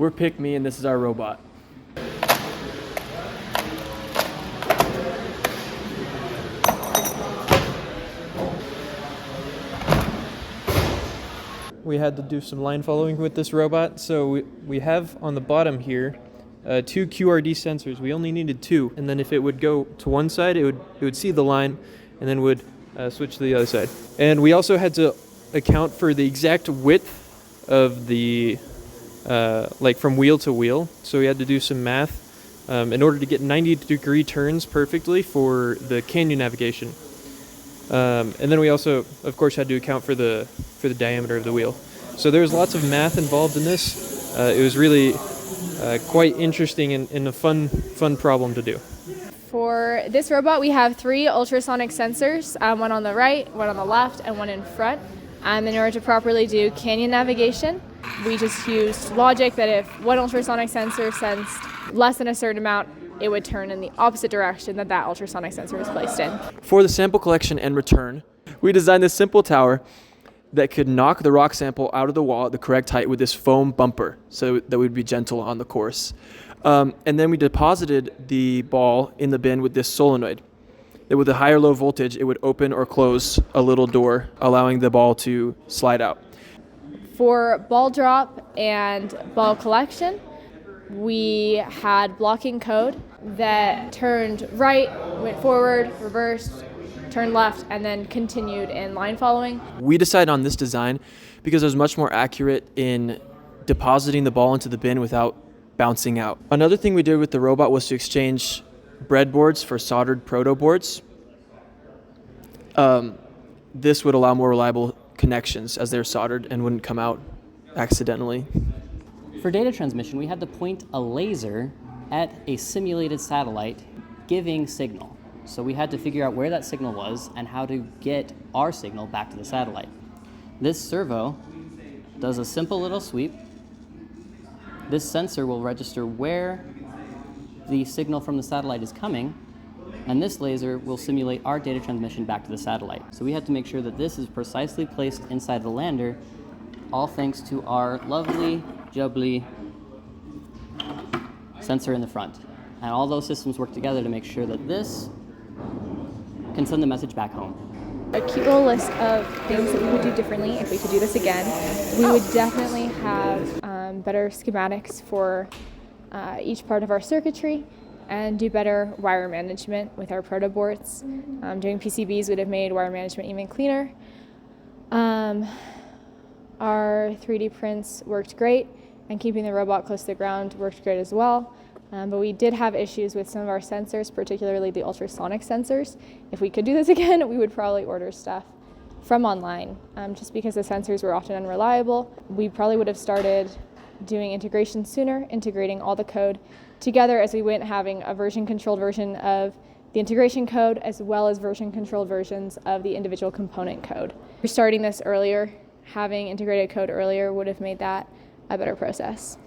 We're Pick Me, and this is our robot. We had to do some line following with this robot, so we have on the bottom here 2 QRD sensors. We only needed 2, and then if it would go to one side, it would see the line, and then would switch to the other side. And we also had to account for the exact width of the like from wheel to wheel. So we had to do some math in order to get 90-degree turns perfectly for the canyon navigation. And then we also, of course, had to account for the diameter of the wheel. So there was lots of math involved in this. It was really quite interesting and a fun problem to do. For this robot, we have 3 ultrasonic sensors, one on the right, one on the left, and one in front. In order to properly do canyon navigation, we just used logic that if one ultrasonic sensor sensed less than a certain amount, it would turn in the opposite direction that ultrasonic sensor was placed in. For the sample collection and return, we designed this simple tower that could knock the rock sample out of the wall at the correct height with this foam bumper so that we'd be gentle on the course. And then we deposited the ball in the bin with this solenoid. That with a high or low voltage, it would open or close a little door, allowing the ball to slide out. For ball drop and ball collection, we had blocking code that turned right, went forward, reversed, turned left, and then continued in line following. We decided on this design because it was much more accurate in depositing the ball into the bin without bouncing out. Another thing we did with the robot was to exchange breadboards for soldered proto boards. This would allow more reliable connections as they're soldered and wouldn't come out accidentally. For data transmission, we had to point a laser at a simulated satellite giving signal. So we had to figure out where that signal was and how to get our signal back to the satellite. This servo does a simple little sweep. This sensor will register where the signal from the satellite is coming, and this laser will simulate our data transmission back to the satellite. So we had to make sure that this is precisely placed inside the lander, all thanks to our lovely, jubbly sensor in the front. And all those systems work together to make sure that this can send the message back home. A cute little list of things that we would do differently if we could do this again. We would definitely have better schematics for each part of our circuitry and do better wire management with our proto boards. Doing PCBs would have made wire management even cleaner. Our 3D prints worked great, and keeping the robot close to the ground worked great as well. But we did have issues with some of our sensors, particularly the ultrasonic sensors. If we could do this again, we would probably order stuff from online, just because the sensors were often unreliable. We probably would have started doing integration sooner, integrating all the code together as we went, having a version-controlled version of the integration code as well as version-controlled versions of the individual component code. Starting this earlier, having integrated code earlier would have made that a better process.